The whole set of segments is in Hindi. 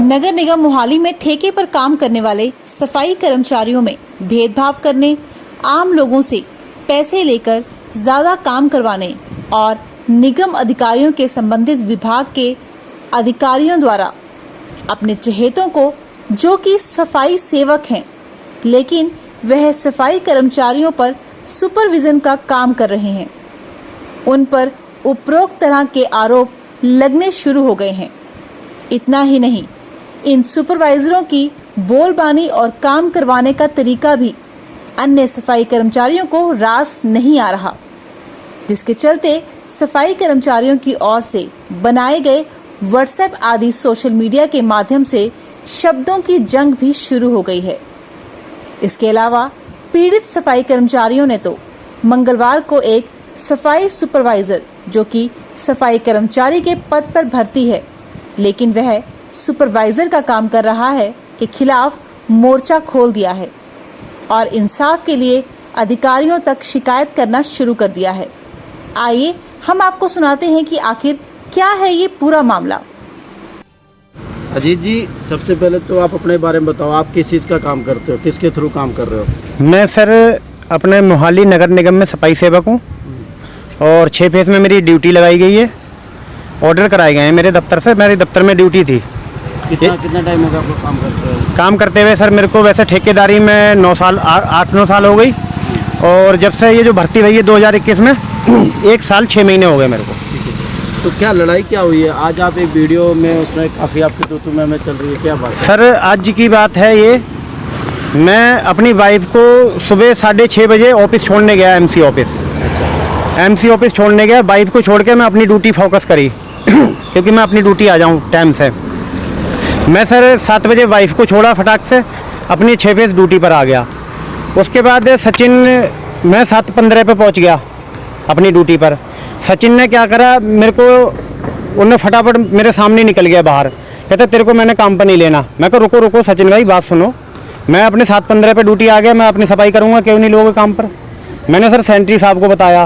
नगर निगम मोहाली में ठेके पर काम करने वाले सफाई कर्मचारियों में भेदभाव करने, आम लोगों से पैसे लेकर ज़्यादा काम करवाने और निगम अधिकारियों के संबंधित विभाग के अधिकारियों द्वारा अपने चहेतों को, जो कि सफाई सेवक हैं लेकिन वह सफाई कर्मचारियों पर सुपरविज़न का काम कर रहे हैं, उन पर उपरोक्त तरह के आरोप लगने शुरू हो गए हैं। इतना ही नहीं, इन सुपरवाइजरों की बोलबानी और काम करवाने का तरीका भी अन्य सफाई कर्मचारियों को रास नहीं आ रहा, जिसके चलते सफाई कर्मचारियों की ओर से बनाए गए व्हाट्सएप आदि सोशल मीडिया के माध्यम से शब्दों की जंग भी शुरू हो गई है। इसके अलावा पीड़ित सफाई कर्मचारियों ने तो मंगलवार को एक सफाई सुपरवाइजर, जो कि सफाई कर्मचारी के पद पर भर्ती है लेकिन वह सुपरवाइजर का काम कर रहा है, के खिलाफ मोर्चा खोल दिया है और इंसाफ के लिए अधिकारियों तक शिकायत करना शुरू कर दिया है। आइए हम आपको सुनाते हैं कि आखिर क्या है ये पूरा मामला। अजीत जी, सबसे पहले तो आप अपने बारे में बताओ, आप किस चीज़ का काम करते हो, किसके थ्रू काम कर रहे हो? मैं सर अपने मोहाली नगर निगम में सफाई सेवक हूँ और 6 फेज में मेरी ड्यूटी लगाई गई है। ऑर्डर कराए गए हैं मेरे दफ्तर से, मेरे दफ्तर में ड्यूटी थी। कितना टाइम हो गया आपको काम करते हुए? काम करते हुए सर मेरे को वैसे ठेकेदारी में 9 साल 8-9 साल हो गई और जब से ये जो भर्ती हुई है 2021 में 1 साल 6 महीने हो गए मेरे को। तो क्या लड़ाई क्या हुई है? आज आप एक वीडियो में उसमें काफ़ी आपकी तू में चल रही है, क्या बात है? सर आज की बात है ये, मैं अपनी वाइफ को सुबह 6:30 बजे ऑफिस छोड़ने गया, एमसी ऑफिस। एमसी ऑफिस छोड़ने गया, वाइफ को छोड़ के मैं अपनी ड्यूटी फोकस करी क्योंकि मैं अपनी ड्यूटी आ जाऊँ टाइम से। मैं सर 7 बजे वाइफ को छोड़ा, फटाक से अपनी 6 फेज ड्यूटी पर आ गया। उसके बाद सचिन, मैं 7:15 पे पहुंच गया अपनी ड्यूटी पर। सचिन ने क्या करा, मेरे को उन्होंने फटाफट मेरे सामने निकल गया बाहर, कहते तेरे को मैंने काम पर नहीं लेना। मैं कहा रुको रुको सचिन भाई, बात सुनो, मैं अपने 7:15 पे ड्यूटी आ गया, मैं अपनी सफाई करूँगा, क्यों नहीं लोगे काम पर? मैंने सर सेंट्री साहब को बताया।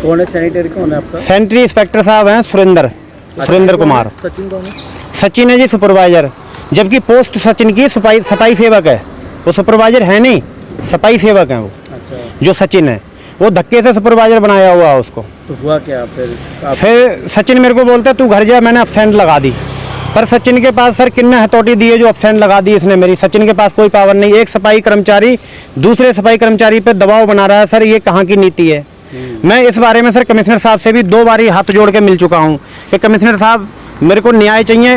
कौन है सैनिटरी, कौन है आपका? सेंट्री इंस्पेक्टर साहब हैं सुरेंद्र कुमार। सचिन कौन है? सचिन है जी सुपरवाइजर, जबकि पोस्ट सचिन की सफाई सेवक है, वो सुपरवाइजर है नहीं, सफाई सेवक है वो। अच्छा। जो सचिन है वो धक्के से सुपरवाइजर बनाया हुआ है उसको। तो हुआ क्या फिर सचिन मेरे को बोलता तू घर जा, मैंने अब्सेंट लगा दी। पर सचिन के पास सर किन्ना हथौड़ी दी है जो अब्सेंट लगा दी इसने मेरी। सचिन के पास कोई पावर नहीं। एक सफाई कर्मचारी दूसरे सफाई कर्मचारी पे दबाव बना रहा है, सर ये कहाँ की नीति है? मैं इस बारे में सर कमिश्नर साहब से भी 2 बार हाथ जोड़ के मिल चुका हूँ कि कमिश्नर साहब मेरे को न्याय चाहिए।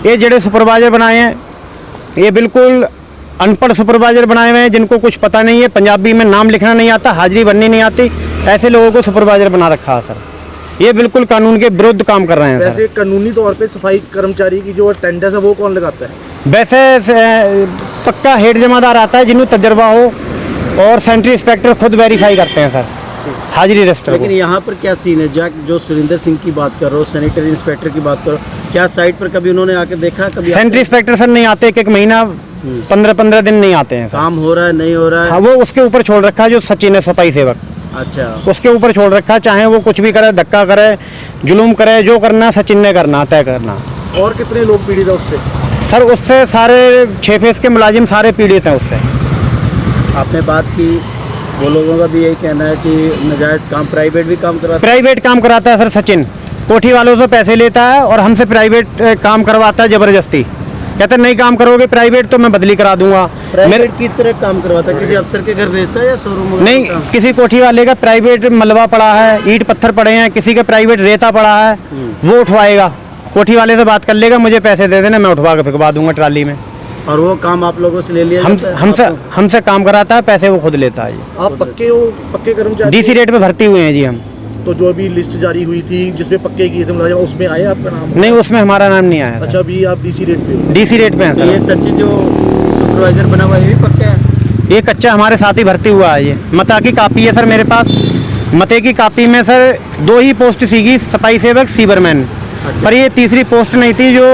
ये जड़े सुपरवाइजर बनाए हैं ये बिल्कुल अनपढ़ सुपरवाइजर बनाए हुए हैं, जिनको कुछ पता नहीं है, पंजाबी में नाम लिखना नहीं आता, हाजिरी भरनी नहीं आती, ऐसे लोगों को सुपरवाइजर बना रखा है सर। ये बिल्कुल कानून के विरुद्ध काम कर रहे हैं। वैसे कानूनी तौर पे सफाई कर्मचारी की जो अटेंडेंस है वो कौन लगाता है? वैसे पक्का हेड जमादार आता है जिन्होंने तजर्बा हो, और सेंट्री इंस्पेक्टर खुद वेरीफाई करते हैं सर हाजिरी रजिस्टर। लेकिन यहाँ पर क्या सीन है, जो सुरेंद्र सिंह की बात कर रहे हो, सैनिटरी इंस्पेक्टर की बात करो, क्या साइट पर कभी उन्होंने आके देखा? कभी सेंट्री इंस्पेक्टर सर नहीं आते, 1 महीना 15 दिन नहीं आते हैं। काम हो रहा है नहीं हो रहा है? हाँ, वो उसके ऊपर छोड़ रखा है जो सचिन है सफाई सेवक। अच्छा। उसके ऊपर छोड़ रखा है, चाहे वो कुछ भी करे, धक्का करे, जुलूम करे, जो करना सचिन ने करना, तय करना। और कितने लोग पीड़ित है उससे? सर उससे सारे 6 फेज के मुलाजिम सारे पीड़ित हैं उससे। आपने बात की, वो लोगों का भी यही कहना है कि नाजायज काम, प्राइवेट भी काम कराता है। प्राइवेट काम कराता है सर सचिन, कोठी वालों से पैसे लेता है और हमसे प्राइवेट काम करवाता है जबरदस्ती। कहते नहीं काम करोगे प्राइवेट तो मैं बदली करा दूंगा। प्राइवेट किस तरह काम करवाता है? किसी अफसर के घर भेजता है या शोरूम? नहीं, किसी कोठी वाले का प्राइवेट मलबा पड़ा है, ईंट पत्थर पड़े हैं, किसी का प्राइवेट रेता पड़ा है, वो उठवाएगा। कोठी वाले से बात कर लेगा, मुझे पैसे दे देना, मैं उठवा के फिकवा दूंगा ट्राली में। और वो काम आप लोगों से ले लिया? हमसे काम कराता है, पैसे वो खुद लेता है। आप पक्के कर्मचारी? डीसी रेट पे भर्ती हुए हैं जी हम। तो जो अभी लिस्ट जारी हुई थी जिसमें पक्के किए थे मुलाजिम, उसमें आया आपका नाम? नहीं, उसमें हमारा नाम नहीं आया। अच्छा, अभी आप डीसी रेट पे? डीसी रेट पे हैं सर। ये सचिन जो सुपरवाइजर बना हुआ है ये भी पक्का है? ये कच्चा हमारे साथ ही भर्ती हुआ है। ये मता की कापी है सर मेरे पास। मते की कापी में सर 2 ही पोस्ट सीगी, सफाई सेवक, सीवरमैन। अच्छा। पर ये तीसरी पोस्ट नहीं थी जो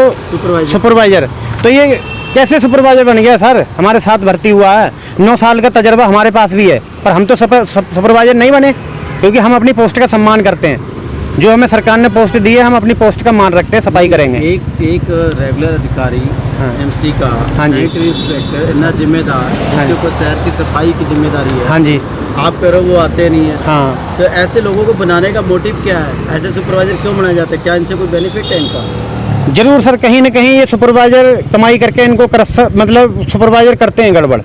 सुपरवाइजर। तो ये कैसे सुपरवाइजर बन गया सर? हमारे साथ भर्ती हुआ है, 9 साल का तजर्बा हमारे पास भी है, पर हम तो सुपरवाइजर नहीं बने क्योंकि हम अपनी पोस्ट का सम्मान करते हैं। जो हमें सरकार ने पोस्ट दी है हम अपनी पोस्ट का मान रखते हैं, सफाई करेंगे। एक रेगुलर अधिकारी हाँ। एमसी का, हाँ जी। सैनिटरी इंस्पेक्टर इतना जिम्मेदार हाँ जिसके जी। ऊपर शहर की सफाई की जिम्मेदारी है। हाँ जी। आप करो वो आते नहीं है। हाँ, तो ऐसे लोगों को बनाने का मोटिव क्या है? ऐसे सुपरवाइजर क्यों बनाए जाते हैं? क्या इनसे कोई बेनिफिट है इनका? जरूर सर, कहीं ना कहीं ये सुपरवाइजर कमाई करके इनको मतलब सुपरवाइजर करते हैं गड़बड़।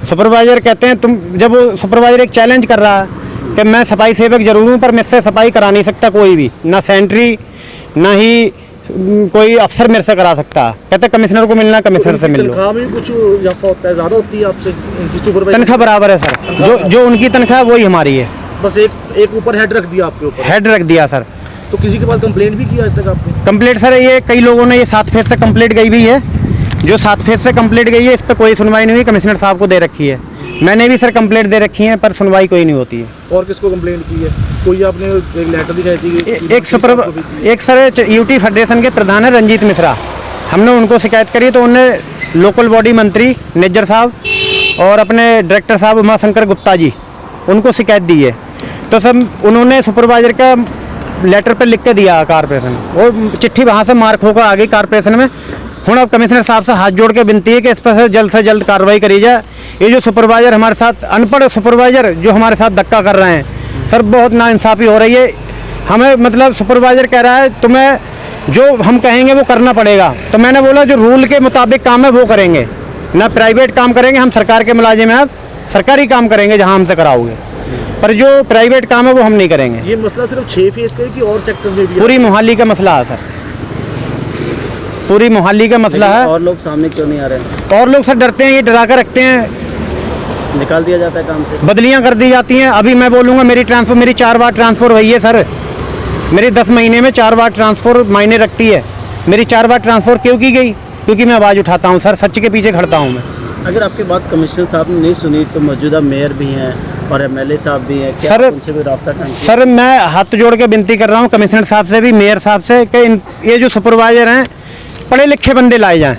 सुपरवाइजर कहते हैं तुम, जब वो सुपरवाइजर एक चैलेंज कर रहा है कि मैं सफाई सेवक जरूर हूँ पर मुझसे सफाई करा नहीं सकता कोई भी, ना सेंट्री ना ही कोई अफसर मेरे से करा सकता। कहते कमिश्नर को मिलना, कमिश्नर से मिल लो। तनख्वाह में भी कुछ इजाफा होता है, ज़्यादा होती है आपसे उनकी सुपरवाइजर? तनख्वाह बराबर है सर, जो उनकी तनख्वाह वही हमारी है। बस एक ऊपर हेड रख दिया आपके ऊपर? हेड रख दिया सर। तो किसी के पास कंप्लेंट भी किया आज तक आपने? कंप्लेंट सर ये कई लोगों ने, ये 7 फेज से कंप्लेंट गई भी है। जो 7 फेज से कंप्लेंट गई है इस पर कोई सुनवाई नहीं हुई, कमिश्नर साहब को दे रखी है। मैंने भी सर कंप्लेंट दे रखी है पर सुनवाई कोई नहीं होती है। और किसको कंप्लेंट की है? कोई आपने एक लेटर दिखाई थी? एक सर यूटी फेडरेशन के प्रधान है रंजीत मिश्रा, हमने उनको शिकायत करी तो उन्होंने लोकल बॉडी मंत्री निज्जर साहब और अपने डायरेक्टर साहब उमाशंकर गुप्ता जी उनको शिकायत दी है। तो सब उन्होंने सुपरवाइजर का लेटर पर लिख के दिया कारपोरेशन, वो चिट्ठी वहाँ से मार्क होकर आ गई कारपोरेशन में। हूँ अब कमिश्नर साहब से हाथ जोड़ के विनती है कि इस पर से जल्द कार्रवाई करी जाए। ये जो सुपरवाइजर हमारे साथ, अनपढ़ सुपरवाइजर जो हमारे साथ धक्का कर रहे हैं सर, बहुत नाइंसाफ़ी हो रही है हमें। मतलब सुपरवाइजर कह रहा है तुम्हें जो हम कहेंगे वो करना पड़ेगा, तो मैंने बोला जो रूल के मुताबिक काम है वो करेंगे, ना प्राइवेट काम करेंगे। हम सरकार के मुलाजिम हैं, आप सरकारी काम करेंगे जहाँ हमसे कराओगे, पर जो प्राइवेट काम है वो हम नहीं करेंगे। ये मसला सिर्फ 6 फेज का है कि और सेक्टर्स में भी है? पूरी मोहाली का मसला है सर, पूरी मोहाली का मसला है। और लोग सामने क्यों नहीं आ रहे हैं? और लोग सर डरते हैं, ये डरा कर रखते हैं, निकाल दिया जाता है काम से, बदलियां कर दी जाती हैं। अभी मैं बोलूँगा मेरी 4 बार ट्रांसफ़र हुई है सर, मेरी 10 महीने में 4 बार ट्रांसफ़र मायने रखती है। मेरी 4 बार ट्रांसफ़र क्यों की गई? क्योंकि मैं आवाज़ उठाता हूँ सर, सच के पीछे खड़ता हूँ मैं। अगर आपकी बात कमिश्नर साहब ने नहीं सुनी तो मौजूदा मेयर भी हैं और एमएलए साहब भी हैं, क्या सर, उनसे भी रब्ता कायम किया? सर मैं हाथ जोड़ के विनती कर रहा हूँ कमिश्नर साहब से भी, मेयर साहब से कि ये जो सुपरवाइजर हैं पढ़े लिखे बंदे लाए जाएँ,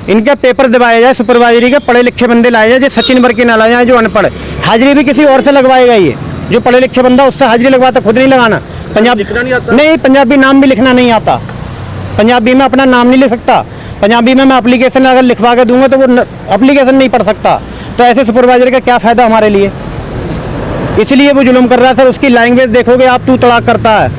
इनके पेपर दिवाए जाए, सुपरवाइजरी के पढ़े लिखे बंदे लाए जाए, जो सचिन वर्ग के ना लाए जाए जो अनपढ़। हाजिरी भी किसी और से लगवाएगा, ये जो पढ़े लिखे बंदा उससे हाजिरी लगवाता, खुद नहीं लगाना। पंजाब लिखना नहीं आता? नहीं, पंजाबी नाम भी लिखना नहीं आता, पंजाबी में अपना नाम नहीं लिख सकता। पंजाबी में मैं एप्लीकेशन अगर लिखवा के दूंगा तो वो एप्लीकेशन नहीं पढ़ सकता। तो ऐसे सुपरवाइजर का क्या फ़ायदा हमारे लिए? इसलिए वो जुल्म कर रहा है सर। उसकी लैंग्वेज देखोगे आप, तू तड़ाक करता है,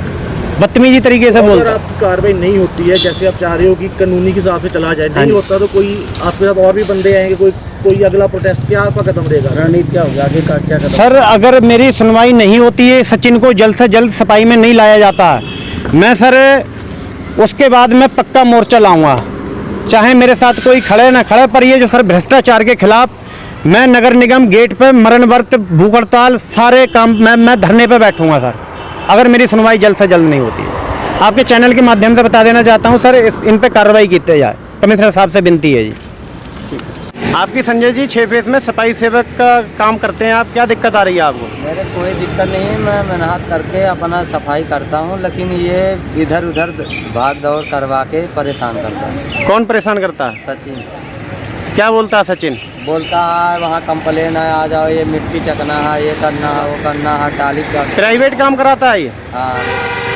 बदतमीजी तरीके से अगर बोलता है। आपकी कार्रवाई नहीं होती है जैसे आप चाह रहे हो कि कानूनी के हिसाब से चला जाए, नहीं होता तो कोई आपके साथ और भी बंदे आएंगे, कोई अगला प्रोटेस्ट, क्या आपका कदम रहेगा? रणनीति क्या होगा आगे का, क्या कदम? सर अगर मेरी सुनवाई नहीं होती है, सचिन को जल्द से जल्द सफाई में नहीं लाया जाता, मैं सर उसके बाद मैं पक्का मोर्चा लाऊंगा, चाहे मेरे साथ कोई खड़े ना खड़े। पर ये जो सर भ्रष्टाचार के खिलाफ मैं नगर निगम गेट पे मरण व्रत, भूख हड़ताल, सारे काम मैं धरने पे बैठूंगा सर, अगर मेरी सुनवाई जल्द से जल्द नहीं होती है। आपके चैनल के माध्यम से बता देना चाहता हूं सर, इन पे कार्रवाई की जाए, कमिश्नर साहब से विनती है जी। आपकी संजय जी 6 फेज में सफाई सेवक का काम करते हैं आप, क्या दिक्कत आ रही है आपको? मेरे कोई दिक्कत नहीं है, मैं मेहनत करके अपना सफाई करता हूँ, लेकिन ये इधर उधर भाग दौड़ करवा के परेशान करता है। कौन परेशान करता है? सचिन क्या बोलता है सचिन? बोलता है वहाँ कंप्लेन है, आ जाओ, ये मिट्टी चकना है, ये करना है, वो करना है, टाली का। प्राइवेट काम कराता है ये? हाँ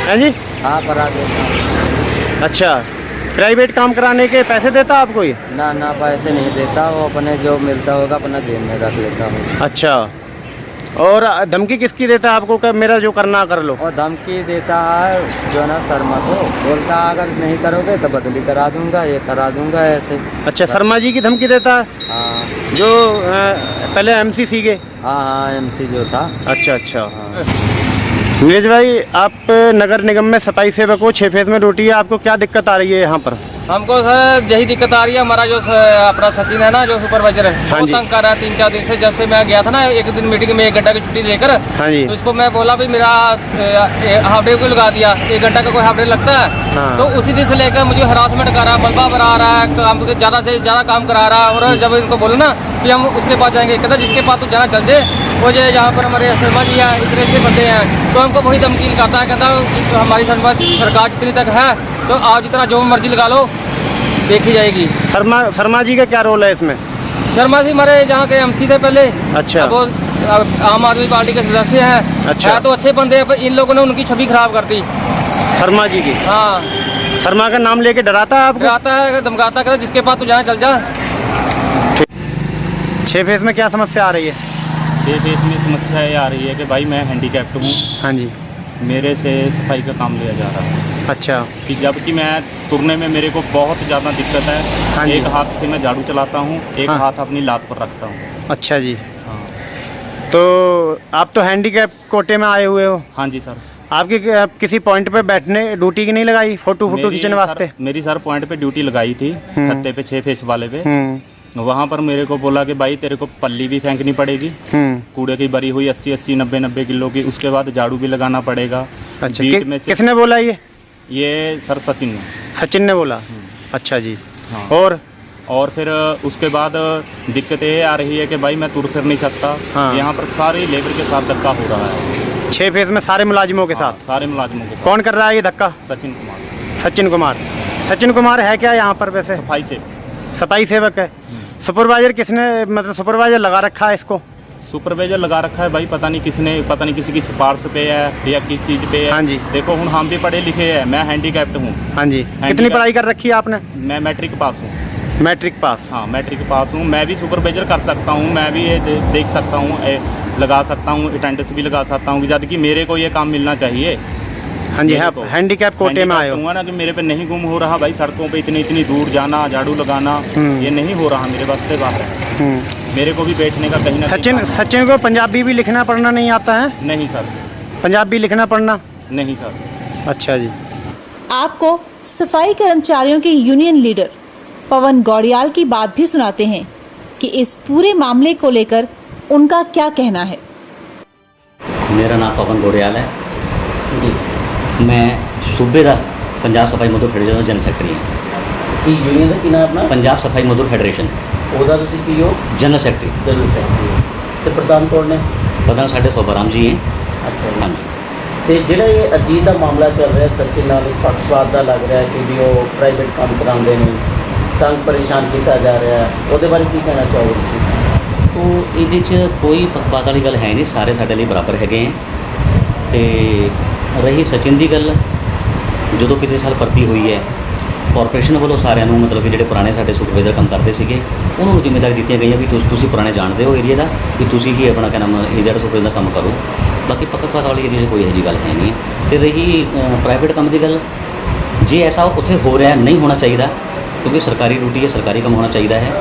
है जी। हाँ, करा देता हूँ। अच्छा, प्राइवेट काम कराने के पैसे देता आपको ये? ना पैसे नहीं देता, वो अपने जो मिलता होगा अपना जेब में रख लेता हूँ। अच्छा, और धमकी किसकी देता है आपको कि मेरा जो करना कर लो? और धमकी देता है जो ना शर्मा को, बोलता है अगर नहीं करोगे तो बदली करा दूंगा, ये करा दूंगा, ऐसे। अच्छा, शर्मा जी की धमकी देता है? हाँ जो पहले एमसी के? हाँ, एमसी जो था। अच्छा अच्छा। हाँ। नीरज भाई, आप नगर निगम में सफाई सेवक हो, 6 फेज में ड्यूटी है, आपको क्या दिक्कत आ रही है यहाँ पर? हमको सर यही दिक्कत आ रही है, हमारा जो अपना सचिन है ना, जो सुपरवाइजर है, हाँ वो जी। तंग कर रहा है 3-4 दिन से। जब से मैं गया था ना एक दिन मीटिंग में 1 घंटा की छुट्टी लेकर, हाँ जी। तो इसको मैं बोला भाई मेरा हाफ डे को लगा दिया, 1 घंटा का कोई हाफ डे लगता है। हाँ। तो उसी दिन से लेकर मुझे हरासमेंट कर रहा है, मलबा भरा रहा है, काम ज़्यादा से ज़्यादा काम करा रहा है। और जब इनको बोलो ना कि हम उसके पास जाएंगे, कहता जिसके पास तो जाना चल दे, वो जो यहाँ पर हमारे शर्मा जी हैं, इतने ऐसे बंदे हैं, तो हमको वही धमकी लगाता है, कहता हमारी सरकार जितनी तक है तो आप जितना जो मर्जी लगा लो, देखी जाएगी। शर्मा जी का क्या रोल है इसमें? शर्मा जी हमारे जहाँ के एमसी थे पहले। अच्छा। अब वो आम आदमी पार्टी के सदस्य हैं। अच्छा। है तो अच्छे बंदे हैं, पर इन लोगों ने उनकी छवि खराब कर दी। शर्मा जी की। हाँ, शर्मा का नाम लेके डराता है आपको? डराता है, धमकाता है, जिसके पास तू जाना चल जा। 6 फेज में क्या समस्या आ रही है? 6 फेज में समस्या ये आ रही है कि भाई मैं हैंडीकैप्ट हूँ, हाँ जी। मेरे से सफाई का काम लिया जा रहा है अच्छा। कि जबकि मैं तुरने में मेरे को बहुत ज़्यादा दिक्कत हाँ है। जी। एक हाथ से मैं झाड़ू चलाता हूँ, एक हाँ। हाथ अपनी लात पर रखता हूँ। अच्छा जी। हाँ। तो आप तो हैंडीकैप कोटे में आए हुए हो, हाँ जी सर। आपकी किसी पॉइंट पे बैठने ड्यूटी की नहीं लगाई फोटो खींचने वास्ते? मेरी सर पॉइंट पे ड्यूटी लगाई थी, छत्ते पे 6 फेस वाले पे। वहाँ पर मेरे को बोला कि भाई तेरे को पल्ली भी फेंकनी पड़ेगी, कूड़े की भरी हुई 80-80 90-90 किलो की, उसके बाद झाड़ू भी लगाना पड़ेगा। अच्छा, बीट में से किसने बोला ये सर सचिन ने। सचिन ने बोला? अच्छा जी। हाँ। और फिर उसके बाद दिक्कत ये आ रही है कि भाई मैं तुर फिर नहीं सकता। हाँ। यहाँ पर सारे लेबर के साथ धक्का हो रहा है। 6 फेज में सारे मुलाजिमों के हाँ, साथ? सारे मुलाजिमों के साथ। कौन कर रहा है ये धक्का? सचिन कुमार। सचिन कुमार। सचिन कुमार है क्या यहाँ पर वैसे? सफाई से सफाई सेवक है। सुपरवाइजर किसने, मतलब सुपरवाइजर लगा रखा है इसको? सुपरवाइजर लगा रखा है भाई, पता नहीं किसने, पता नहीं किसी की सिफारिश पे है या किस चीज़ पे है। हाँ जी। देखो हूँ हम भी पढ़े लिखे हैं, मैं हैंडीकैप्ट हूँ। हाँ जी। कितनी पढ़ाई कर रखी है आपने? मैं मैट्रिक पास हूँ। Matric pass? हाँ मैट्रिक पास हूँ। मैं भी सुपरवाइजर कर सकता हूँ, मैं भी ये देख सकता हूँ, लगा सकता हूँ, अटेंडेंस भी लगा सकता हूँ, जबकि मेरे को ये काम मिलना चाहिए। हाँ जी। आप हैंडीकैप कोटे में आए हो? ना कि मेरे पे नहीं गुम हो रहा भाई, सड़कों पे इतनी दूर जाना, झाड़ू लगाना, ये नहीं हो रहा मेरे वास्ते बाहर है। मेरे को भी बैठने का कहीं ना कहीं। सचिन को पंजाबी भी लिखना पढ़ना नहीं आता है? नहीं सर। पंजाबी लिखना पढ़ना नहीं सर। अच्छा जी। आपको सफाई कर्मचारियों के यूनियन लीडर पवन गौड़ियाल की बात भी सुनाते हैं कि इस पूरे मामले को लेकर उनका क्या कहना है। मेरा नाम पवन गौड़ियाल है जी। मैं सूबे का पंजाब सफाई मजदूर फेडरेशन ਦਾ ਜਨਰਲ ਸੈਕਟਰੀ ਹਾਂ। ਕੀ ਯੂਨੀਅਨ ਦਾ ਕੀ ਨਾਮ ਆਪਣਾ? ਪੰਜਾਬ ਸਫਾਈ ਮਜ਼ਦੂਰ ਫੈਡਰੇਸ਼ਨ ਉਹਦਾ ਤੁਸੀਂ ਕੀ ਹੋ? General secretary. General secretary. ਤੇ ਪ੍ਰਧਾਨ ਕੌਣ ਨੇ? ਪ੍ਰਧਾਨ ਸਾਡੇ ਸੋਭਾਰਾਮ ਜੀ ਹੈ। ਅੱਛਾ ਜੀ। ਹਾਂਜੀ। ਤੇ ਜਿਹੜਾ ਇਹ ਅਜੀਤ ਦਾ ਮਾਮਲਾ ਚੱਲ ਰਿਹਾ ਸਚਿਨ ਨਾਲ ਪੱਖਪਾਤ ਦਾ ਲੱਗ ਰਿਹਾ ਕਿ ਵੀ ਉਹ ਪ੍ਰਾਈਵੇਟ ਕੰਮ ਕਰਾਉਂਦੇ ਨੇ, ਤੰਗ ਪਰੇਸ਼ਾਨ ਕੀਤਾ ਜਾ ਰਿਹਾ, ਉਹਦੇ ਬਾਰੇ ਕੀ ਕਹਿਣਾ ਚਾਹੋਗੇ ਤੁਸੀਂ? ਉਹ ਇਹਦੇ 'ਚ ਕੋਈ ਪੱਖਪਾਤ ਵਾਲੀ ਗੱਲ ਹੈ ਨਹੀਂ, ਸਾਰੇ ਸਾਡੇ ਲਈ ਬਰਾਬਰ ਹੈਗੇ ਹੈ। ਤੇ ਰਹੀ ਸਚਿਨ ਦੀ ਗੱਲ, ਜਦੋਂ ਪਿਛਲੇ ਸਾਲ ਭਰਤੀ ਹੋਈ ਹੈ ਕਾਰਪੋਰੇਸ਼ਨ ਵੱਲੋਂ ਸਾਰਿਆਂ ਨੂੰ, ਮਤਲਬ ਕਿ ਜਿਹੜੇ ਪੁਰਾਣੇ ਸਾਡੇ ਸੁਪਰਵਾਈਜ਼ਰ ਕੰਮ ਕਰਦੇ ਸੀਗੇ ਉਹਨਾਂ ਨੂੰ ਜ਼ਿੰਮੇਵਾਰੀ ਦਿੱਤੀਆਂ ਗਈਆਂ ਵੀ ਤੁਸੀਂ ਪੁਰਾਣੇ ਜਾਣਦੇ ਹੋ ਏਰੀਆ ਦਾ, ਵੀ ਤੁਸੀਂ ਹੀ ਆਪਣਾ ਨਾਮ ਇਹ ਜਿਹੜਾ ਸੁਪਰਵਾਈਜ਼ਰ ਦਾ ਕੰਮ ਕਰੋ। ਬਾਕੀ ਪੱਖਪਾਤ ਵਾਲੀ ਏਰੀਆ 'ਚ ਕੋਈ ਇਹੋ ਜਿਹੀ ਗੱਲ ਹੈ ਨਹੀਂ। ਅਤੇ ਰਹੀ ਪ੍ਰਾਈਵੇਟ ਕੰਮ ਦੀ ਗੱਲ, ਜੇ ਐਸਾ ਉੱਥੇ ਹੋ ਰਿਹਾ ਨਹੀਂ ਹੋਣਾ ਚਾਹੀਦਾ, ਕਿਉਂਕਿ ਸਰਕਾਰੀ ਡਿਊਟੀ ਹੈ, ਸਰਕਾਰੀ ਕੰਮ ਹੋਣਾ ਚਾਹੀਦਾ ਹੈ,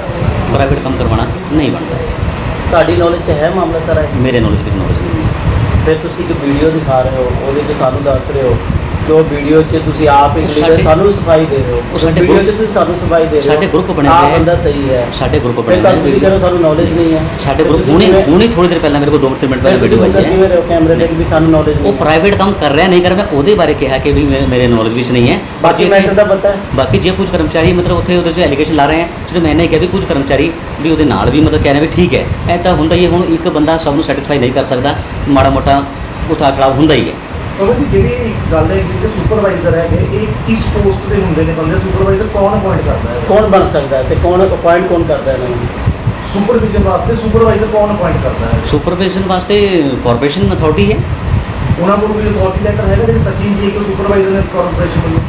ਪ੍ਰਾਈਵੇਟ ਕੰਮ ਕਰਵਾਉਣਾ ਨਹੀਂ ਬਣਦਾ। ਤੁਹਾਡੀ ਨੌਲੇਜ 'ਚ ਹੈ ਮਾਮਲਾ ਸਾਰਾ? ਮੇਰੇ ਨੌਲੇਜ ਵਿੱਚ ਨੌਲੇਜ ਨਹੀਂ ਹੈ। ਫਿਰ ਤੁਸੀਂ ਇੱਕ ਵੀਡੀਓ ਦਿਖਾ ਰਹੇ ਹੋ, ਉਹਦੇ 'ਚ ਸਾਨੂੰ ਦੱਸ ਰਹੇ ਹੋ ਕਿ ਉਹ ਵੀਡੀਓ 'ਚ ਤੁਸੀਂ ਆਪ ਇੱਕ ਲੀਡਰ ਸਾਨੂੰ ਸਫਾਈ ਦੇ ਰਹੇ ਹੋ, ਸਾਡੇ ਵੀਡੀਓ 'ਚ ਤੁਸੀਂ ਸਾਨੂੰ ਸਫਾਈ ਦੇ ਰਹੇ ਹੋ, ਸਾਡੇ ਗਰੁੱਪ ਬਣੇ ਆਹ ਹੋਏ ਹੈ। ਬੰਦਾ ਸਹੀ ਹੈ, ਸਾਡੇ ਗਰੁੱਪ ਬਣੇ ਫਿਰ ਤਾਂ ਤੁਸੀਂ ਹੋਏ ਕਰੋ ਸਾਨੂੰ ਨੌਲੇਜ ਨਹੀਂ ਹੈ। ਸਾਡੇ ਗਰੁੱਪ ਹੁਣੇ ਥੋੜੀ ਦੇਰ ਪਹਿਲਾਂ ਮੇਰੇ ਕੋਲ 2 ਮਿੰਟ ਪਹਿਲਾਂ ਵੀਡੀਓ ਆਈ ਹੈ। ਕਿਵੇਂ ਰਹੋ ਕੈਮਰੇ ਤੇ ਵੀ ਸਾਨੂੰ ਨੌਲੇਜ ਉਹ ਨਹੀਂ ਹੈ। ਪ੍ਰਾਈਵੇਟ ਕੰਮ ਕਰ ਰਿਹਾ ਨਹੀਂ ਕਰ ਰਿਹਾ, ਮੈਂ ਉਹਦੇ ਬਾਰੇ ਕਿਹਾ ਕਿ ਵੀ ਮੇਰੇ ਨੌਲੇਜ ਵਿੱਚ ਨਹੀਂ ਹੈ। ਬਾਕੀ ਮੈਟਰ ਦਾ ਪਤਾ ਹੈ। ਬਾਕੀ ਜੇ ਕੁਝ ਕਰਮਚਾਰੀ ਮਤਲਬ ਉੱਥੇ ਉਹਦੇ 'ਚ ਐਲੀਗੇਸ਼ਨ ਲਾ ਰਹੇ ਹੈ, ਜਦੋਂ ਮੈंने ਕਿਹਾ ਵੀ ਕੁਝ ਕਰਮਚਾਰੀ ਵੀ ਉਹਦੇ ਨਾਲ ਵੀ ਮਤਲਬ ਕਹਿ ਰਹੇ ਵੀ ਠੀਕ ਹੈ, ਇਹ ਤਾਂ ਹੁੰਦਾ ਹੀ ਹੈ। ਹੁਣ ਇੱਕ ਬੰਦਾ ਸਭ ਨੂੰ ਸੈਟੀਸਫਾਈ ਨਹੀਂ ਕਰ ਸਕਦਾ, ਮਾੜਾ ਮੋਟਾ ਉਤਾਰ ਚੜਾਵ ਹੁੰਦਾ ਹੀ ਹੈ। ਉਹ ਜੀ ਜਿਹੜੀ ਇੱਕ ਗੱਲ ਹੈ ਕਿ ਸੁਪਰਵਾਈਜ਼ਰ ਹੈਗੇ, ਇਹ ਕਿਸ ਪੋਸਟ ਦੇ ਹੁੰਦੇ ਨੇ ਬੰਦੇ? ਸੁਪਰਵਾਈਜ਼ਰ ਕੌਣ ਅਪਾਇੰਟ ਕਰਦਾ ਹੈ? ਕੌਣ ਬਣ ਸਕਦਾ ਹੈ ਤੇ ਕੌਣ ਅਪਾਇੰਟ ਕੌਣ ਕਰਦਾ ਹੈ ਇਹਨਾਂ ਨੂੰ? ਸੁਪਰਵਿਜ਼ਨ ਵਾਸਤੇ ਸੁਪਰਵਾਈਜ਼ਰ ਕੌਣ ਅਪਾਇੰਟ ਕਰਦਾ ਹੈ? ਸੁਪਰਵਾਈਜ਼ਨ ਵਾਸਤੇ ਕਾਰਪੋਰੇਸ਼ਨ ਅਥਾਰਟੀ ਹੈ। ਉਹਨਾਂ ਕੋਲ ਕੋਈ ਅਥਾਰਟੀ ਲੈਟਰ ਹੈਗਾ ਜਿਹੜੇ ਸਚਿਨ ਜੀ ਇੱਕ ਸੁਪਰਵਾਈਜ਼ਰ ਨੇ ਕਾਰਪੋਰੇਸ਼ਨ ਵੱਲੋਂ?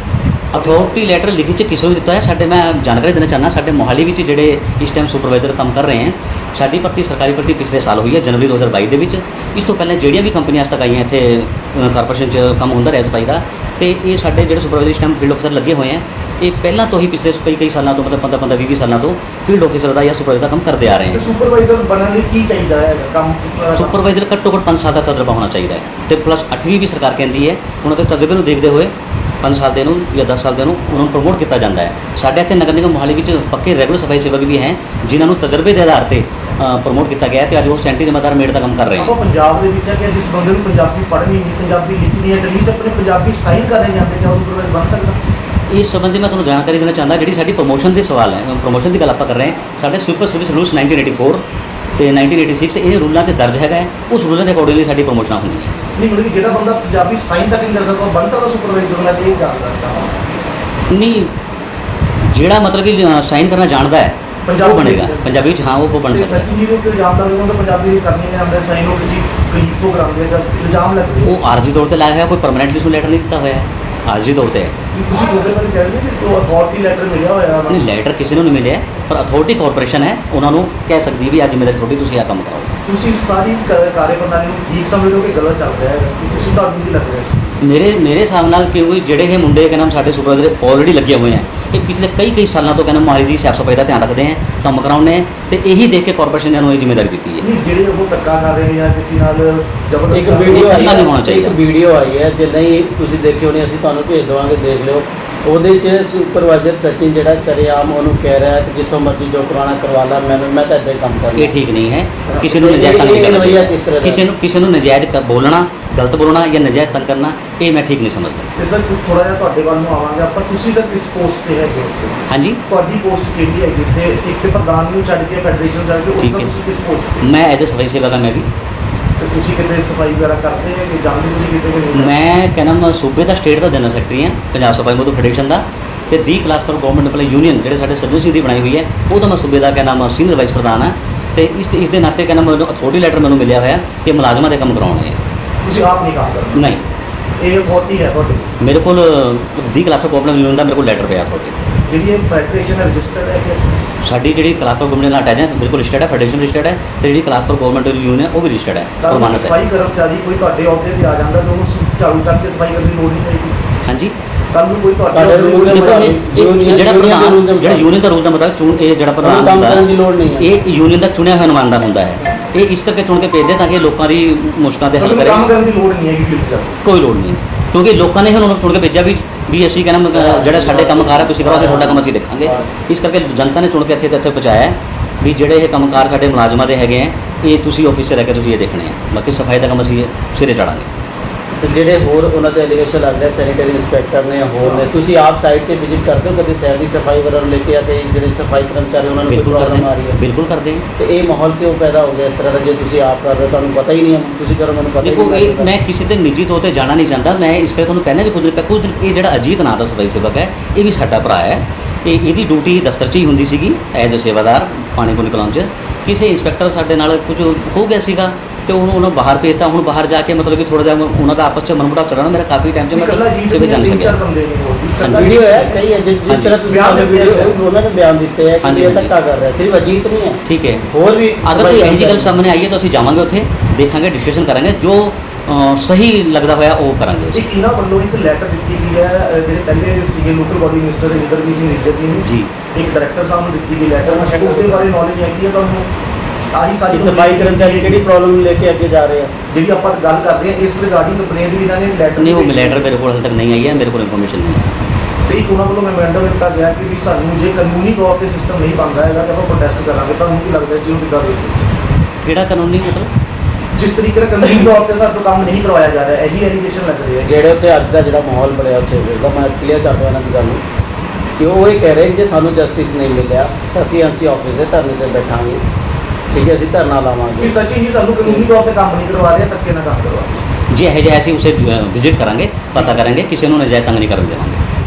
ਅਥਾਰਟੀ ਲੈਟਰ ਲਿਖੀ 'ਚ ਕਿਸੇ ਨੂੰ ਦਿੱਤਾ ਹੈ? ਸਾਡੇ, ਮੈਂ ਜਾਣਕਾਰੀ ਦੇਣਾ ਚਾਹੁੰਦਾ, ਸਾਡੇ ਮੋਹਾਲੀ ਵਿੱਚ ਜਿਹੜੇ ਇਸ ਟਾਈਮ ਸੁਪਰਵਾਈਜ਼ਰ ਕੰਮ ਕਰ ਰਹੇ ਹੈ, ਸਾਡੀ ਭਰਤੀ ਸਰਕਾਰੀ ਭਰਤੀ ਪਿਛਲੇ ਸਾਲ ਹੋਈ ਹੈ ਜਨਵਰੀ 2022 ਦੇ ਵਿੱਚ। ਇਸ ਤੋਂ ਪਹਿਲਾਂ ਜਿਹੜੀਆਂ ਵੀ ਕੰਪਨੀਆਂ ਅੱਜ ਤੱਕ ਆਈਆਂ ਇੱਥੇ ਕਾਰਪੋਰੇਸ਼ਨ 'ਚ ਕੰਮ ਹੁੰਦਾ ਰਿਹਾ ਸਫਾਈ ਦਾ, ਅਤੇ ਇਹ ਸਾਡੇ ਜਿਹੜੇ ਸੁਪਰਵਾਈਜ਼ਰ ਇਸ ਟਾਈਮ ਫੀਲਡ ਆਫਿਸਰ ਲੱਗੇ ਹੋਏ ਹੈ, ਇਹ ਪਹਿਲਾਂ ਤੋਂ ਹੀ ਪਿਛਲੇ ਕਈ ਸਾਲਾਂ ਤੋਂ, ਮਤਲਬ 15 20 ਸਾਲਾਂ ਤੋਂ ਫੀਲਡ ਆਫਿਸਰ ਦਾ ਜਾਂ ਸੁਪਰਵਾਈਜ਼ਰ ਦਾ ਕੰਮ ਕਰਦੇ ਆ ਰਹੇ ਹੈ। ਸੁਪਰਵਾਈਜ਼ਰ ਬਣਨ ਲਈ ਕੀ ਚਾਹੀਦਾ ਹੈ? ਕੰਮ ਕਿਸ ਤਰ੍ਹਾਂ? ਸੁਪਰਵਾਈਜ਼ਰ ਘੱਟੋ ਘੱਟ 5 ਸਾਲ ਦਾ ਤਜਰਬਾ ਹੋਣਾ ਚਾਹੀਦਾ ਹੈ, ਅਤੇ ਪਲੱਸ 8ਵੀਂ ਵੀ ਸਰਕਾਰ ਕਹਿੰਦੀ ਹੈ। ਉਹਨਾਂ ਦੇ ਤਜਰਬੇ ਨੂੰ ਦੇਖਦੇ ਹੋਏ 5 ਸਾਲ ਦੇ ਨੂੰ ਜਾਂ 10 ਸਾਲ ਦੇ ਨੂੰ ਉਹਨਾਂ ਨੂੰ ਪ੍ਰਮੋਟ ਕੀਤਾ ਜਾਂਦਾ ਹੈ। ਸਾਡੇ ਇੱਥੇ ਨਗਰ ਨਿਗਮ ਮੋਹਾਲੀ ਵਿੱਚ ਪੱਕੇ ਰੈਗੂਲਰ ਸਫਾਈ ਸੇਵਕ ਵੀ ਹੈ ਜਿਨ੍ਹਾਂ ਨੂੰ ਤਜਰਬੇ ਦੇ ਆਧਾਰ 'ਤੇ ਪ੍ਰਮੋਟ ਕੀਤਾ ਗਿਆ, ਅਤੇ ਅੱਜ ਉਹ ਸੈਂਟਰੀ ਜ਼ਿੰਮੇਦਾਰ ਮੇਡ ਦਾ ਕੰਮ ਕਰ ਰਹੇ ਆਪਾਂ ਹਨ। ਪੰਜਾਬ ਦੇ ਵਿੱਚ ਆ ਕਿ ਜਿਸ ਬੰਦੇ ਨੂੰ ਪੰਜਾਬੀ ਪੜ੍ਹਨੀ ਨਹੀਂ, ਪੰਜਾਬੀ ਲਿਖਣੀ ਹੈ, ਐਟਲੀਸਟ ਆਪਣੇ ਪੰਜਾਬੀ ਸਾਈਨ ਕਰਨੇ ਜਾਂਦੇ, ਕਿ ਉਹ ਸੁਪਰਵਾਈਜ਼ਰ ਬਣ ਸਕਦਾ? ਇਸ ਸੰਬੰਧੀ ਮੈਂ ਤੁਹਾਨੂੰ ਜਾਣਕਾਰੀ ਦੇਣਾ ਚਾਹੁੰਦਾ, ਜਿਹੜੀ ਸਾਡੀ ਪ੍ਰਮੋਸ਼ਨ ਦੇ ਸਵਾਲ ਹੈ, ਪ੍ਰਮੋਸ਼ਨ ਦੀ ਗੱਲ ਆਪਾਂ ਕਰ ਰਹੇ ਹਾਂ। ਸਾਡੇ ਸਿਵਲ ਸਰਵਿਸ ਰੂਲਸ 1984 ਅਤੇ 1986 ਇਹ ਰੂਲਾਂ 'ਚ ਦਰਜ ਹੈਗਾ ਹੈ, ਉਸ ਰੂਲਾਂ ਦੇ ਅਕੋਰਡਿੰਗਲੀ ਸਾਡੀ ਪ੍ਰਮੋਸ਼ਨਾਂ ਹੁੰਦੀਆਂ। ਨਹੀਂ ਮਤਲਬ ਕਿ ਜਿਹੜਾ ਬੰਦਾ ਪੰਜਾਬੀ ਸਾਈਨ ਤੱਕ ਨਹੀਂ ਕਰ ਸਕਦਾ ਉਹ ਬਣ ਸਕਦਾ ਸੁਪਰਵਾਈਜ਼ਰ? ਮੈਂ ਇਹ ਜਾਣਦਾ ਨਹੀਂ, ਜਿਹੜਾ ਮਤਲਬ ਕਿ ਸਾਈਨ ਕਰਨਾ ਜਾਣਦਾ ਹੈ वो बनेगा पंजाबी च, हाँ वो बन ਤੇ सकता है। ਸਚਿਨ ਜੀ ਦੇ ਉੱਤੇ ਇਲਜ਼ਾਮ ਲੱਗ ਰਿਹਾ ਤਾਂ ਪੰਜਾਬੀ ਦੇ ਕਰਨੀ ਨਹੀਂ ਆਉਂਦੇ ਸਾਈਨ ਉਹ ਕਿਸੇ ਕਲੀਪ ਤੋਂ ਕਰਾਉਂਦੇ ਜਦ ਇਲਜ਼ਾਮ ਲੱਗਦੇ वो आरजी तौर पर लाया है, कोई परमानेंटली उसमें लेटर नहीं दिता हुआ है, आरजी तौर पर है। ਤੁਸੀਂ ਉਹਦੇ ਬਾਰੇ ਕਹਿ ਰਹੇ ਨੇ ਕਿ ਅਥਾਰਟੀ ਲੈਟਰ ਮਿਲਿਆ ਹੋਇਆ ਵਾ। नहीं ਲੈਟਰ ਕਿਸੇ ਨੂੰ ਨਹੀਂ ਮਿਲਿਆ, ਪਰ ਅਥਾਰਟੀ ਕਾਰਪੋਰੇਸ਼ਨ ਹੈ, ਉਹਨਾਂ ਨੂੰ ਕਹਿ ਸਕਦੀ ਹੈ ਵੀ ਅੱਜ ਮੇਰੇ ਅਥਾਰਟੀ ਤੁਸੀਂ ਆ ਕੰਮ ਕਰਾਓ। ਤੁਸੀਂ ਸਾਰੀ ਕਾਰਜਪ੍ਰਣਾਲੀ ਨੂੰ ਠੀਕ ਸਮਝਦੇ ਹੋ ਕਿ ਗਲਤ ਚੱਲ ਰਿਹਾ ਹੈ ਤੁਸੀਂ ਤੁਹਾਨੂੰ ਕੀ ਲੱਗ ਰਿਹਾ ਸੀ? ਮੇਰੇ ਹਿਸਾਬ ਨਾਲ ਕਿਉਂਕਿ ਜਿਹੜੇ ਇਹ ਮੁੰਡੇ ਕਹਿੰਦਾ ਸਾਡੇ ਸੁਪਰਵਾਈਜ਼ਰ ਆਲਰੇਡੀ ਲੱਗੇ ਹੋਏ ਆ, ਇਹ ਪਿਛਲੇ ਕਈ ਸਾਲਾਂ ਤੋਂ ਕਹਿੰਦਾ ਮਾਲੀ ਦੀ ਸਾਫ ਸਫਾਈ ਦਾ ਧਿਆਨ ਰੱਖਦੇ ਆ, ਕੰਮ ਕਰਾਉਂਦੇ ਆ, ਤੇ ਇਹੀ ਦੇਖ ਕੇ ਕਾਰਪੋਰੇਸ਼ਨ ਨੇ ਇਹਨੂੰ ਇਹ ਜ਼ਿੰਮੇਵਾਰੀ ਦਿੱਤੀ ਹੈ। ਨਹੀਂ ਜਿਹੜੇ ਉਹ ਧੱਕਾ ਕਰ ਰਹੇ ਨੇ ਜਾਂ ਕਿਸੇ ਨਾਲ ਜ਼ਬਰਦਸਤੀ ਇੱਕ ਵੀਡੀਓ ਆਈ ਨਹੀਂ ਹੋਣਾ ਹੈ, ਚਾਹੀਦਾ। ਇੱਕ ਵੀਡੀਓ ਆਈ ਹੈ, ਜੇ ਨਹੀਂ ਤੁਸੀਂ ਦੇਖੀ ਹੋਣੀ ਅਸੀਂ ਤੁਹਾਨੂੰ ਭੇਜ ਦੇਵਾਂਗੇ, ਦੇਖ ਲਿਓ। ਉਹਦੇ 'ਚ ਸੁਪਰਵਾਈਜ਼ਰ ਸਚਿਨ ਜਿਹੜਾ ਸ਼ਰੇਆਮ ਉਹਨੂੰ ਕਹਿ ਰਿਹਾ ਕਿ ਜਿੱਥੋਂ ਮਰਜ਼ੀ ਜੋ ਕਰਾਉਣਾ ਕਰਵਾ ਲਾ, ਮੈਂ ਤਾਂ ਇੱਦਾਂ ਹੀ ਕੰਮ ਕਰਨਾ। ਇਹ ਠੀਕ ਨਹੀਂ ਹੈ, ਕਿਸੇ ਨੂੰ ਨਜਾਇਜ਼ ਤੰਗ ਨਹੀਂ ਕਰਨਾ ਰਵੱਈਆ ਕਿਸ ਤਰ੍ਹਾਂ ਚਾਹੀਦਾ, ਦਾ? ਕਿਸੇ ਨੂੰ ਨਜਾਇਜ਼ ਬੋਲਣਾ, ਗਲਤ ਬੋਲਣਾ ਜਾਂ ਨਜਾਇਜ਼ ਤੰਗ ਕਰਨਾ, ਇਹ ਮੈਂ ਠੀਕ ਨਹੀਂ ਸਮਝਦਾ। ਤੇ ਸਰ ਥੋੜਾ ਜਿਹਾ ਤੁਹਾਡੇ ਵੱਲ ਨੂੰ ਆਵਾਂਗੇ ਆਪਾਂ। ਤੁਸੀਂ ਸਰ ਕਿਸ ਪੋਸਟ ਤੇ ਹੈਗੇ ਹੋ? ਹਾਂਜੀ, ਤੁਹਾਡੀ ਪੋਸਟ ਕਿਹੜੀ ਹੈਗੀ ਇੱਥੇ? ਇੱਕ ਤੇ ਪ੍ਰਧਾਨ ਨੂੰ ਛੱਡ ਕੇ ਫੈਡਰੇਸ਼ਨ ਨੂੰ ਛੱਡ ਕੇ ਉਸ ਠੀਕ ਤੋਂ ਹੈ। ਤੁਸੀਂ ਕਿਸ ਪੋਸਟ ਤੇ? ਮੈਂ ਐਜ਼ ਅ ਸਫਾਈ ਸੇਵਕ ਹਾਂ, ਮੈਂ ਵੀ ਤੇ ਤੁਸੀਂ ਕਿਤੇ ਸਫਾਈ ਵਗੈਰਾ ਕਰਦੇ ਹੋ ਕਿ ਜਾਂਦੇ ਤੁਸੀਂ ਕਿਤੇ ਕਿ ਨਹੀਂ? ਮੈਂ ਕਹਿੰਦਾ ਮੈਂ ਸੂਬੇ ਦਾ ਸਟੇਟ ਦਾ ਜਨਰਲ ਸੈਕਟਰੀ ਹਾਂ ਪੰਜਾਬ ਸਫਾਈ ਮਜ਼ਦੂਰ ਫੈਡਰੇਸ਼ਨ ਦਾ, ਤੇ ਦੀ class for government employee union ਜਿਹੜੇ ਸਾਡੇ ਸੱਜਣ ਸਿੰਘ ਦੀ ਬਣਾਈ ਹੋਈ ਹੈ, ਉਹਦਾ ਮੈਂ ਸੂਬੇ ਦਾ ਕਹਿੰਦਾ ਮੈਂ ਸੀਨੀਅਰ ਵਾਈਸ ਪ੍ਰਧਾਨ ਹਾਂ। ਤੇ ਇਸ ਦੇ ਨਾਤੇ ਕਹਿੰਦਾ ਮੈਨੂੰ ਅਥਾਰਟੀ ਲੈਟਰ ਮੈਨੂੰ ਮਿਲਿਆ ਹੋਇਆ ਕਿ ਮੁਲਾਜ਼ਮਾਂ ਦੇ ਕੰਮ ਕਰਾਉਣੇ ਹੈ। ਤੁਸੀਂ ਆਪ ਨਹੀਂ ਕੰਮ ਕਰਦੇ? ਨਹੀਂ, ਇਹ ਅਥਾਰਟੀ ਹੈ ਤੁਹਾਡੀ ਮੇਰੇ ਕੋਲ ਦੀ ਕਲਾਸ ਫॉर ਗਵਰਨਮੈਂਟ ਯੂਨੀਅਨ ਦਾ ਮੇਰੇ ਕੋਲ ਲੈਟਰ ਪਿਆ ਅਥਾਰਟੀ। ਜਿਹੜੀ ਇਹ ਫੈਡਰੇਸ਼ਨ ਹੈ ਰਜਿਸਟਰਡ ਹੈ ਕਿ ਸਾਡੀ ਜਿਹੜੀ ਕਲਾਸ ਫॉर ਗਵਰਨਮੈਂਟ ਨਾਲ ਅਟੈਚ ਹੈ, ਬਿਲਕੁਲ ਰਜਿਸਟਰਡ ਹੈ, ਫੈਡਰੇਸ਼ਨ ਰਜਿਸਟਰਡ ਹੈ, ਤੇ ਜਿਹੜੀ ਕਲਾਸ ਫॉर ਗਵਰਨਮੈਂਟ ਯੂਨੀਅਨ ਉਹ ਵੀ ਰਜਿਸਟਰਡ ਹੈ, ਤਾਂ ਪ੍ਰਮਾਣਿਤ ਹੈ। ਸਫਾਈ ਕਰਮਚਾਰੀ ਕੋਈ ਤੁਹਾਡੇ ਅਹੁਦੇ ਤੇ ਆ ਜਾਂਦਾ ਤਾਂ ਉਹਨੂੰ ਝਾੜੂ ਚੱਕ ਕੇ ਸਫਾਈ ਕਰਨ ਦੀ ਲੋੜ ਨਹੀਂ ਪੈਂਦੀ? ਹਾਂਜੀ, ਕੱਲ ਨੂੰ ਕੋਈ ਤੁਹਾਡੇ ਤੁਹਾਡੇ ਅਹੁਦੇ ਰੂਲ ਤੇ ਦੇ ਦੇਖੋ ਇਹ ਜਿਹੜਾ ਪ੍ਰਧਾਨ ਜਿਹੜਾ ਯੂਨੀਅਨ ਯੂਨੀਅਨ ਦਾ ਰੂਲ ਦਾ ਮਤਲਬ ਇਹ ਜਿਹੜਾ ਪ੍ਰਧਾਨ ਕੰਮ ਹੁੰਦਾ ਕਰਨ ਦੀ ਲੋੜ ਨਹੀਂ ਹੈ। ਇਹ ਯੂਨੀਅਨ ਦਾ ਚੁਣਿਆ ਹੋਇਆ ਨੁਮਾਇੰਦਾ ਹੁੰਦਾ ਹੈ, ਇਹ ਇਸ ਕਰਕੇ ਚੁਣ ਕੇ ਭੇਜਦੇ ਤਾਂ ਕਿ ਲੋਕਾਂ ਦੀ ਮੁਸ਼ਕਲਾਂ ਦੇ ਹੱਲ ਤੁਹਾਨੂੰ ਕਰੇ। ਕੰਮ ਕਰਨ ਦੀ ਲੋੜ ਨਹੀਂ ਹੈਗੀ ਫਿਲਸ ਦਾ। ਕੋਈ ਲੋੜ ਨਹੀਂ, ਕਿਉਂਕਿ ਲੋਕਾਂ ਨੇ ਹੁਣ ਚੁਣ ਕੇ ਭੇਜਿਆ ਵੀ ਅਸੀਂ ਕਹਿੰਦਾ ਜਿਹੜਾ ਸਾਡੇ ਕੰਮਕਾਰ ਹੈ ਤੁਸੀਂ ਕਰੋ, ਅਸੀਂ ਤੁਹਾਡਾ ਕੰਮ ਅਸੀਂ ਦੇਖਾਂਗੇ। ਇਸ ਕਰਕੇ ਜਨਤਾ ਨੇ ਚੁਣ ਕੇ ਇੱਥੇ ਪਹੁੰਚਾਇਆ ਹੈ ਵੀ ਜਿਹੜੇ ਇਹ ਕੰਮਕਾਰ ਸਾਡੇ ਮੁਲਾਜ਼ਮਾਂ ਦੇ ਹੈਗੇ ਹੈ, ਇਹ ਤੁਸੀਂ ਆਫਿਸ 'ਚ ਰਹਿ ਕੇ ਤੁਸੀਂ ਇਹ ਦੇਖਣੇ ਆ, ਬਾਕੀ ਸਫਾਈ ਦਾ ਕੰਮ ਅਸੀਂ ਸਿਰੇ ਚੜਾਂਗੇ। ਤੇ ਜਿਹੜੇ ਹੋਰ ਉਹਨਾਂ ਤੇ ਐਲੀਗੇਸ਼ਨ ਲੱਗ ਰਿਹਾ ਸੈਨੀਟਰੀ ਇੰਸਪੈਕਟਰ ਨੇ ਹੋਰ ਨੇ, ਤੁਸੀਂ ਆਪ ਸਾਈਟ ਤੇ ਵਿਜ਼ਿਟ ਕਰਦੇ ਹੋ ਕਦੇ ਸ਼ਹਿਰ ਦੀ ਸਫਾਈ ਵਗੈਰਾ ਨੂੰ ਲੈ ਕੇ, ਆ ਤੇ ਜਿਹੜੇ ਸਫਾਈ ਕਰਮਚਾਰੀ ਉਹਨਾਂ ਨੂੰ ਕੋਈ ਬਿਲਕੁਲ ਪ੍ਰੋਬਲਮ ਆ ਰਹੀ ਕਰਦੇ ਹੈ? ਬਿਲਕੁਲ ਕਰਦੇ ਹਾਂ। ਤੇ ਇਹ ਮਾਹੌਲ ਕਿਉਂ ਪੈਦਾ ਹੋ ਗਿਆ ਇਸ ਤਰ੍ਹਾਂ ਦਾ? ਜੇ ਤੁਸੀਂ ਆਪ ਕਰ ਰਹੇ ਹੋ ਤੁਹਾਨੂੰ ਪਤਾ ਹੀ ਨਹੀਂ ਹੈ, ਤੁਸੀਂ ਕਰੋ ਮੈਨੂੰ ਪਤਾ ਹੀ ਦੇਖੋ ਨਹੀਂ ਇਹ ਮੈਂ ਕਿਸੇ ਤੇ ਨਿੱਜੀ ਤੌਰ ਤੇ ਜਾਣਾ ਨਹੀਂ ਚਾਹੁੰਦਾ, ਮੈਂ ਇਸ ਕਰਕੇ ਤੁਹਾਨੂੰ ਪਹਿਲਾਂ ਵੀ ਕੁਝ ਇਹ ਜਿਹੜਾ ਅਜੀਤ ਨਾਂ ਦਾ ਸਫਾਈ ਸੇਵਕ ਹੈ, ਇਹ ਵੀ ਸਾਡਾ ਭਰਾ ਹੈ। ਇਹਦੀ ਡਿਊਟੀ ਦਫ਼ਤਰ 'ਚ ਹੀ ਹੁੰਦੀ ਸੀਗੀ ਐਜ਼ ਅ ਸੇਵਾਦਾਰ ਪਾਣੀ ਪੂਣੀ ਪਿਲਾਉਣ 'ਚ। ਕਿਸੇ ਇੰਸਪੈਕਟਰ ਸਾਡੇ ਨਾਲ ਕੁਝ ਹੋ ਗਿਆ ਸੀਗਾ ਤੇ ਉਹਨੂੰ ਬਾਹਰ ਭੇਜਤਾ। ਹੁਣ ਬਾਹਰ ਜਾ ਕੇ ਮਤਲਬ ਕਿ ਥੋੜਾ ਜਿਹਾ ਉਹਨਾਂ ਦਾ ਆਪਸ 'ਚ ਮਨਮੁਟਾਵ ਚੱਲਣਾ, ਮੇਰਾ ਕਾਫੀ ਟਾਈਮ 'ਚ ਮੈਂ ਇਕੱਲਾ ਜੀਤ ਕਿਵੇਂ ਜਾਣ ਤਿੰਨ ਚਾਰ ਸਕਿਆ। ਬੰਦੇ ਨੇ ਹੋਰ ਵੀ। ਇਕੱਲਾ ਵੀਡੀਓ ਹੈ ਕਈ ਹੈ ਜਿਸ ਤਰ੍ਹਾਂ ਤੁਸੀਂ ਬਿਆਨ ਸਾਡੇ ਦਿੱਤੇ ਵੀਡੀਓ ਉਹਨਾਂ ਨੇ ਬਿਆਨ ਦਿੱਤੇ ਹੈ ਕਿ ਹਾਂਜੀ, ਇਹ ਹਾਂਜੀ। ਧੱਕਾ ਕਰ ਰਿਹਾ, ਸਿਰਫ ਅਜੀਤ ਨਹੀਂ ਹੈ, ਠੀਕ ਹੈ, ਹੋਰ ਵੀ ਅਗਰ ਕੋਈ ਇਹੋ ਜਿਹੀ ਗੱਲ ਸਾਹਮਣੇ ਆਈ ਹੈ ਤਾਂ ਅਸੀਂ ਜਾਵਾਂਗੇ ਉੱਥੇ, ਦੇਖਾਂਗੇ, ਡਿਸਕਸ਼ਨ ਕਰਾਂਗੇ, ਜੋ ਸਹੀ ਲੱਗਦਾ ਹੋਇਆ ਉਹ ਕਰਾਂਗੇ। ਇੱਕ ਇਹਨਾਂ ਵੱਲੋਂ ਇੱਕ ਲੈਟਰ ਦਿੱਤੀ ਗਈ ਹੈ ਜਿਹੜੇ ਪਹਿਲੇ ਸੀਗੇ local body minister Inderjit Singh Nijjar ਜੀ ਨੂੰ, ਜੀ ਇੱਕ ਡਾਇਰੈਕਟਰ ਸਾਹਿਬ ਨੂੰ ਦਿੱਤੀ ਗਈ ਲੈਟਰ, ਉਸ ਦੇ ਬਾਰੇ ਨੌਲੇਜ ਹੈਗੀ ਹੈ ਤੁਹਾਨੂੰ? ਆਹੀ ਸਾਰੀ ਸਫਾਈ ਕਰਮਚਾਰੀ ਕਿਹੜੀ ਪ੍ਰੋਬਲਮ ਨੂੰ ਲੈ ਕੇ ਅੱਗੇ ਜਾ ਰਹੇ ਆ? ਜਿਹੜੀ ਆਪਾਂ ਗੱਲ ਕਰ ਰਹੇ ਹਾਂ ਇਸ ਰਿਗਾਰਡਿੰਗ ਕੰਪਲੇਂਟ ਵੀ ਇਹਨਾਂ ਨੇ ਲੈਟਰ ਨਹੀਂ, ਉਹ ਲੈਟਰ ਮੇਰੇ ਕੋਲ ਹਾਲੇ ਤੱਕ ਨਹੀਂ ਆਈ ਹੈ, ਮੇਰੇ ਕੋਲ ਇਨਫੋਰਮੇਸ਼ਨ ਨਹੀਂ ਹੈ। ਤੇ ਇੱਕ ਉਹਨਾਂ ਵੱਲੋਂ ਮੈਮੋਰੈਂਡਮ ਦਿੱਤਾ ਗਿਆ ਕਿ ਵੀ ਸਾਨੂੰ ਜੇ ਕਾਨੂੰਨੀ ਤੌਰ ਤੇ ਸਿਸਟਮ ਨਹੀਂ ਬਣਦਾ ਹੈਗਾ ਤਾਂ ਆਪਾਂ ਪ੍ਰੋਟੈਸਟ ਕਰਾਂਗੇ। ਤੁਹਾਨੂੰ ਕੀ ਲੱਗਦਾ ਇਸ ਚੀਜ਼ ਨੂੰ ਕਿੱਦਾਂ ਦੇਖਦੇ ਹੋ? ਕਿਹੜਾ ਕਾਨੂੰਨੀ ਮਤਲਬ? ਜਿਸ ਤਰੀਕੇ ਨਾਲ ਕਾਨੂੰਨੀ ਤੌਰ ਤੇ ਸਾਡੇ ਤੋਂ ਕੰਮ ਨਹੀਂ ਕਰਵਾਇਆ ਜਾ ਰਿਹਾ, ਇਹੀ ਐਲੀਗੇਸ਼ਨ ਲੱਗ ਰਹੀ ਹੈ। ਜਿਹੜੇ ਉੱਤੇ ਅੱਜ ਦਾ ਜਿਹੜਾ ਮਾਹੌਲ ਬਣਿਆ ਉੱਥੇ ਦਾ ਮੈਂ ਕਲੀਅਰ ਕਰ ਦਵਾਂ ਇਹਨਾਂ ਦੀ ਗੱਲ ਨੂੰ ਕਿ ਉਹ ਇਹ ਕਹਿ ਰਹੇ ਕਿ ਜੇ ਸਾਨੂੰ ਜਸਟਿਸ ਨਹੀਂ ਮਿਲਿਆ ਤਾਂ ਅਸੀਂ ਐਮਸੀ ਆਫਿਸ ਦੇ ਧਰਨੇ ਤੇ ਬੈਠਾਂਗੇ, ਠੀਕ ਹੈ, ਅਸੀਂ ਧਰਨਾ ਕਿ ਲਾਵਾਂਗੇ। ਸੱਚੀ ਜੀ ਸਾਨੂੰ ਕਾਨੂੰਨੀ ਤੌਰ ਤੇ ਕੰਮ ਨਹੀਂ ਕਰਵਾ ਰਹੇ, ਧੱਕੇ ਨਾਲ ਕੰਮ ਕਰਵਾ ਰਹੇ। ਜੇ ਇਹ ਜਿਹਾ ਅਸੀਂ ਉਸੇ ਵਿਜ਼ਿਟ ਕਰਾਂਗੇ, ਪਤਾ ਕਰਾਂਗੇ, ਕਿਸੇ ਨੂੰ ਨਜਾਇਜ਼ ਤੰਗ ਨਹੀਂ ਕਰਨ ਦੇਵਾਂਗੇ।